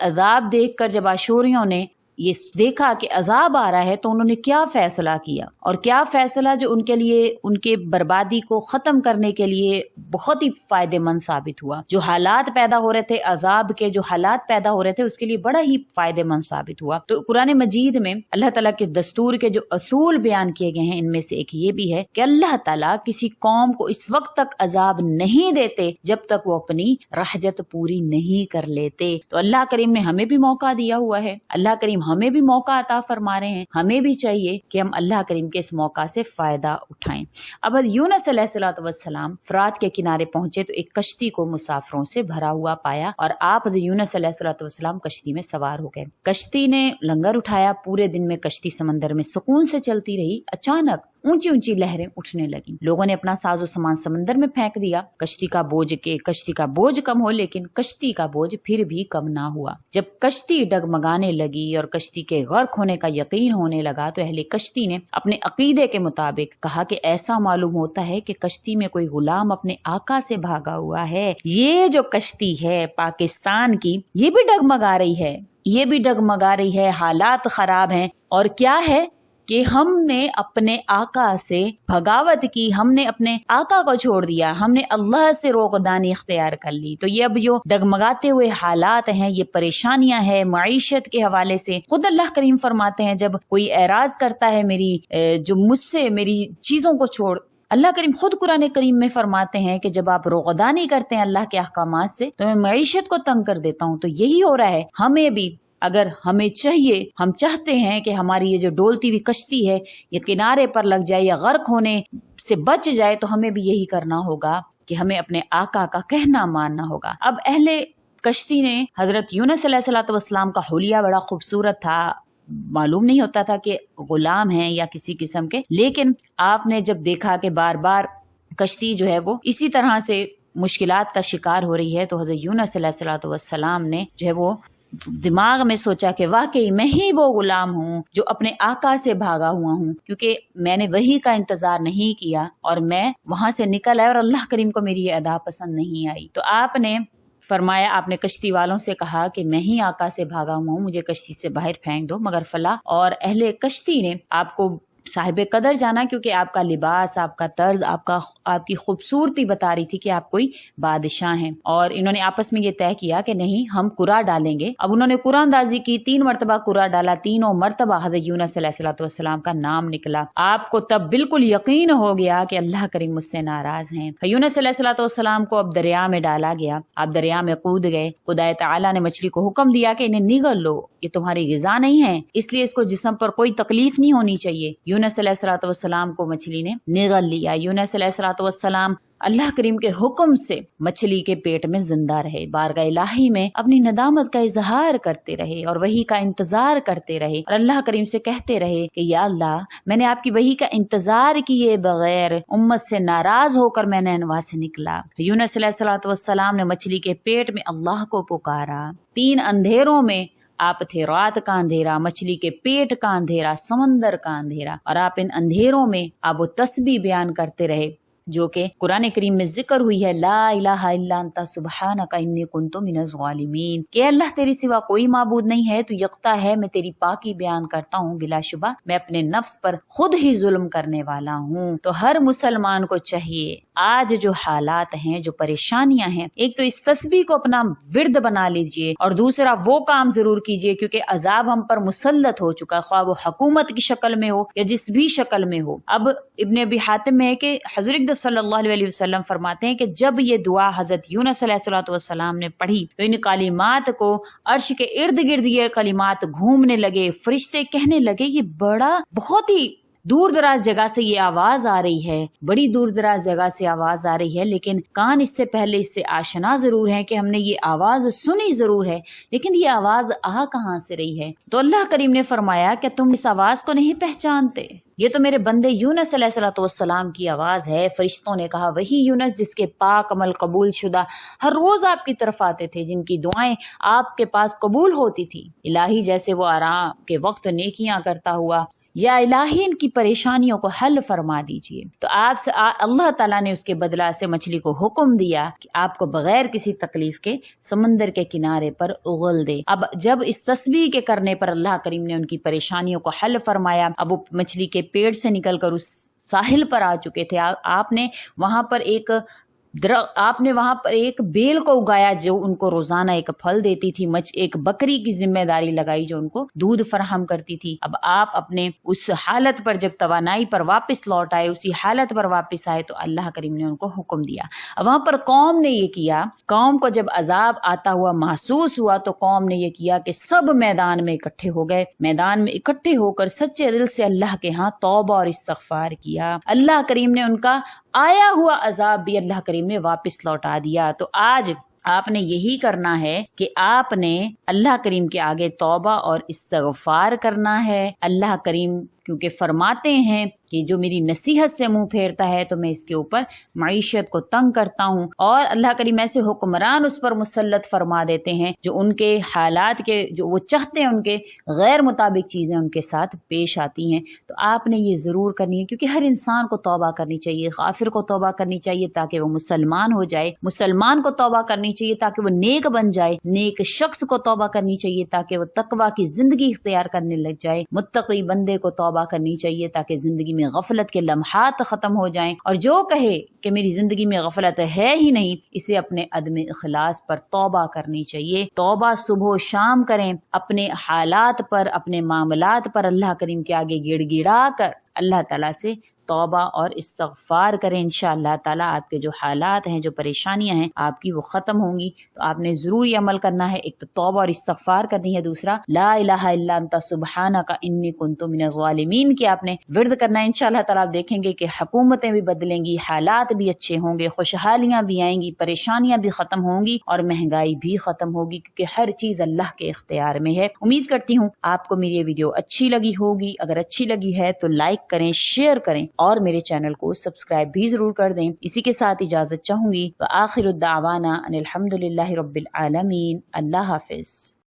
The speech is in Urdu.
عذاب دیکھ کر جب عاشوریوں نے یہ دیکھا کہ عذاب آ رہا ہے تو انہوں نے کیا فیصلہ کیا، اور کیا فیصلہ جو ان کے لیے ان کے بربادی کو ختم کرنے کے لیے بہت ہی فائدے مند ثابت ہوا۔ جو حالات پیدا ہو رہے تھے، عذاب کے جو حالات پیدا ہو رہے تھے، اس کے لیے بڑا ہی فائدے مند ثابت ہوا۔ تو قرآن مجید میں اللہ تعالیٰ کے دستور کے جو اصول بیان کیے گئے ہیں، ان میں سے ایک یہ بھی ہے کہ اللہ تعالیٰ کسی قوم کو اس وقت تک عذاب نہیں دیتے جب تک وہ اپنی رحجت پوری نہیں کر لیتے۔ تو اللہ کریم نے ہمیں بھی موقع دیا ہوا ہے، اللہ کریم ہمیں بھی موقع عطا فرما رہے ہیں، ہمیں بھی چاہیے کہ ہم اللہ کریم کے اس موقع سے فائدہ اٹھائیں۔ اب یونس علیہ الصلوۃ والسلام فرات کے کنارے پہنچے تو ایک کشتی کو مسافروں سے بھرا ہوا پایا، اور آپ یونس علیہ الصلوۃ والسلام کشتی میں سوار ہو گئے۔ کشتی نے لنگر اٹھایا، پورے دن میں کشتی سمندر میں سکون سے چلتی رہی۔ اچانک اونچی اونچی لہریں اٹھنے لگیں، لوگوں نے اپنا ساز و سامان سمندر میں پھینک دیا کشتی کا بوجھ کم ہو، لیکن کشتی کا بوجھ پھر بھی کم نہ ہوا۔ جب کشتی ڈگمگانے لگی اور کشتی کے غرق ہونے کا یقین ہونے لگا تو اہل کشتی نے اپنے عقیدے کے مطابق کہا کہ ایسا معلوم ہوتا ہے کہ کشتی میں کوئی غلام اپنے آقا سے بھاگا ہوا ہے، یہ جو کشتی ہے پاکستان کی یہ بھی ڈگمگا رہی ہے، حالات خراب ہیں، اور کیا ہے کہ ہم نے اپنے آقا سے بغاوت کی، ہم نے اپنے آقا کو چھوڑ دیا، ہم نے اللہ سے روغدانی اختیار کر لی۔ تو یہ اب جو ڈگمگاتے ہوئے حالات ہیں، یہ پریشانیاں ہیں معیشت کے حوالے سے، خود اللہ کریم فرماتے ہیں جب کوئی اعراض کرتا ہے جو مجھ سے میری چیزوں کو چھوڑ، اللہ کریم خود قرآن کریم میں فرماتے ہیں کہ جب آپ روغدانی کرتے ہیں اللہ کے احکامات سے تو میں معیشت کو تنگ کر دیتا ہوں۔ تو یہی ہو رہا ہے ہمیں بھی، اگر ہم چاہتے ہیں کہ ہماری یہ جو ڈولتی ہوئی کشتی ہے یہ کنارے پر لگ جائے یا غرق ہونے سے بچ جائے، تو ہمیں بھی یہی کرنا ہوگا کہ ہمیں اپنے آقا کا کہنا ماننا ہوگا۔ اب اہل کشتی نے حضرت یونس علیہ الصلوۃ والسلام کا حلیہ بڑا خوبصورت تھا، معلوم نہیں ہوتا تھا کہ غلام ہیں یا کسی قسم کے، لیکن آپ نے جب دیکھا کہ بار بار کشتی جو ہے وہ اسی طرح سے مشکلات کا شکار ہو رہی ہے، تو حضرت یونس علیہ الصلوۃ والسلام نے جو ہے وہ دماغ میں سوچا کہ واقعی میں ہی وہ غلام ہوں جو اپنے آقا سے بھاگا ہوا ہوں، کیونکہ میں نے وحی کا انتظار نہیں کیا اور میں وہاں سے نکل آیا اور اللہ کریم کو میری یہ ادا پسند نہیں آئی۔ تو آپ نے فرمایا، آپ نے کشتی والوں سے کہا کہ میں ہی آقا سے بھاگا ہوا ہوں، مجھے کشتی سے باہر پھینک دو، مگر فلاں اور اہل کشتی نے آپ کو صاحب قدر جانا، کیونکہ آپ کا لباس، آپ کا طرز، آپ کی خوبصورتی بتا رہی تھی کہ آپ کوئی بادشاہ ہیں، اور انہوں نے آپس میں یہ طے کیا کہ نہیں ہم قرعہ ڈالیں گے۔ اب انہوں نے قرعہ اندازی کی، 3 مرتبہ قرعہ ڈالا، تینوں مرتبہ حضرت یونس علیہ الصلوۃ والسلام کا نام نکلا۔ آپ کو تب بالکل یقین ہو گیا کہ اللہ کریم مجھ سے ناراض ہیں۔ یونس علیہ الصلوۃ والسلام کو اب دریا میں ڈالا گیا، آپ دریا میں کود گئے، خدا تعالیٰ نے مچھلی کو حکم دیا کہ انہیں نگل لو، یہ تمہاری غذا نہیں ہے، اس لیے اس کو جسم پر کوئی تکلیف نہیں ہونی چاہیے۔ یونس علیہ الصلوۃ والسلام کو مچھلی نے نگل لیا۔ یونس علیہ الصلوۃ والسلام اللہ کریم کے حکم سے مچھلی کے پیٹ میں زندہ رہے، بارگاہ الہی میں اپنی ندامت کا اظہار کرتے رہے اور وحی کا انتظار کرتے رہے، اور اللہ کریم سے کہتے رہے کہ یا اللہ میں نے آپ کی وحی کا انتظار کیے بغیر امت سے ناراض ہو کر میں نینوا سے نکلا۔ یونس علیہ الصلوۃ والسلام نے مچھلی کے پیٹ میں اللہ کو پکارا، 3 اندھیروں میں آپ تھے، رات کا اندھیرا، مچھلی کے پیٹ کا اندھیرا، سمندر کا اندھیرا، اور آپ ان اندھیروں میں آپ وہ تسبیح بیان کرتے رہے جو کہ قرآن کریم میں ذکر ہوئی ہے، لا الہ الا انت سبحانک انی کنت من الظالمین، کہ اللہ تیری سوا کوئی معبود نہیں ہے، تو یکتا ہے، میں تیری پاکی بیان کرتا ہوں، بلا شبہ میں اپنے نفس پر خود ہی ظلم کرنے والا ہوں۔ تو ہر مسلمان کو چاہیے آج جو حالات ہیں، جو پریشانیاں ہیں، ایک تو اس تسبیح کو اپنا ورد بنا لیجئے، اور دوسرا وہ کام ضرور کیجئے کیونکہ عذاب ہم پر مسلط ہو چکا، خواہ وہ حکومت کی شکل میں ہو یا جس بھی شکل میں ہو۔ اب ابن ابی حاتم میں ہے کہ حضور صلی اللہ علیہ وسلم فرماتے ہیں کہ جب یہ دعا حضرت یونس علیہ الصلوۃ والسلام نے پڑھی تو ان کلمات کو عرش کے ارد گرد یہ کلمات گھومنے لگے، فرشتے کہنے لگے یہ بہت ہی دور دراز جگہ سے یہ آواز آ رہی ہے، بڑی دور دراز جگہ سے آواز آ رہی ہے، لیکن کان اس سے پہلے اس سے آشنا ضرور ہے کہ ہم نے یہ آواز سنی ضرور ہے، لیکن یہ آواز آ کہاں سے رہی ہے؟ تو اللہ کریم نے فرمایا کہ تم اس آواز کو نہیں پہچانتے، یہ تو میرے بندے یونس علیہ الصلوۃ والسلام کی آواز ہے۔ فرشتوں نے کہا وہی یونس جس کے پاک عمل قبول شدہ ہر روز آپ کی طرف آتے تھے، جن کی دعائیں آپ کے پاس قبول ہوتی تھی، الہی جیسے وہ آرام کے وقت نیکیاں کرتا ہوا یا الہی ان کی پریشانیوں کو حل فرما دیجیے۔ تو آپ سے اللہ تعالیٰ نے اس کے بدلہ سے مچھلی کو حکم دیا کہ آپ کو بغیر کسی تکلیف کے سمندر کے کنارے پر اگل دے۔ اب جب اس تسبیح کے کرنے پر اللہ کریم نے ان کی پریشانیوں کو حل فرمایا، اب وہ مچھلی کے پیٹ سے نکل کر اس ساحل پر آ چکے تھے۔ آپ نے وہاں پر ایک بیل کو اگایا جو ان کو روزانہ ایک پھل دیتی تھی، ایک بکری کی ذمہ داری لگائی جو ان کو دودھ فراہم کرتی تھی۔ اب آپ اپنے اس حالت پر جب توانائی پر واپس لوٹ آئے، اسی حالت پر واپس آئے، تو اللہ کریم نے ان کو حکم دیا۔ اب وہاں پر قوم نے یہ کیا، قوم کو جب عذاب آتا ہوا محسوس ہوا تو قوم نے یہ کیا کہ سب میدان میں اکٹھے ہو گئے، میدان میں اکٹھے ہو کر سچے دل سے اللہ کے ہاں توبہ اور استغفار کیا۔ اللہ کریم نے ان کا آیا ہوا عذاب بھی اللہ کریم نے واپس لوٹا دیا۔ تو آج آپ نے یہی کرنا ہے کہ آپ نے اللہ کریم کے آگے توبہ اور استغفار کرنا ہے۔ اللہ کریم کیونکہ فرماتے ہیں کہ جو میری نصیحت سے منہ پھیرتا ہے تو میں اس کے اوپر معیشت کو تنگ کرتا ہوں، اور اللہ کریم ایسے حکمران اس پر مسلط فرما دیتے ہیں جو ان کے حالات کے جو وہ چاہتے ہیں ان کے غیر مطابق چیزیں ان کے ساتھ پیش آتی ہیں۔ تو آپ نے یہ ضرور کرنی ہے، کیونکہ ہر انسان کو توبہ کرنی چاہیے، غافر کو توبہ کرنی چاہیے تاکہ وہ مسلمان ہو جائے، مسلمان کو توبہ کرنی چاہیے تاکہ وہ نیک بن جائے، نیک شخص کو توبہ کرنی چاہیے تاکہ وہ تقویٰ کی زندگی اختیار کرنے لگ جائے، متقی بندے کو توبہ کرنی چاہیے تاکہ زندگی میں غفلت کے لمحات ختم ہو جائیں، اور جو کہے کہ میری زندگی میں غفلت ہے ہی نہیں، اسے اپنے عدم اخلاص پر توبہ کرنی چاہیے۔ توبہ صبح و شام کریں، اپنے حالات پر، اپنے معاملات پر اللہ کریم کے آگے گڑ گڑا کر اللہ تعالیٰ سے توبہ اور استغفار کریں۔ انشاءاللہ تعالیٰ آپ کے جو حالات ہیں، جو پریشانیاں ہیں آپ کی، وہ ختم ہوں گی۔ تو آپ نے ضرور یہ عمل کرنا ہے، ایک تو توبہ اور استغفار کرنی ہے، دوسرا لا الہ الا انت سبحانک انی کنت من الظالمین کی آپ نے ورد کرنا ہے۔ انشاءاللہ تعالیٰ آپ دیکھیں گے کہ حکومتیں بھی بدلیں گی، حالات بھی اچھے ہوں گے، خوشحالیاں بھی آئیں گی، پریشانیاں بھی ختم ہوں گی، اور مہنگائی بھی ختم ہوگی، کیونکہ ہر چیز اللہ کے اختیار میں ہے۔ امید کرتی ہوں آپ کو میری یہ ویڈیو اچھی لگی ہوگی۔ اگر اچھی لگی ہے تو لائک کریں، شیئر کریں، اور میرے چینل کو سبسکرائب بھی ضرور کر دیں۔ اسی کے ساتھ اجازت چاہوں گی، وآخر الدعوانا ان الحمد للہ رب العالمین۔ اللہ حافظ۔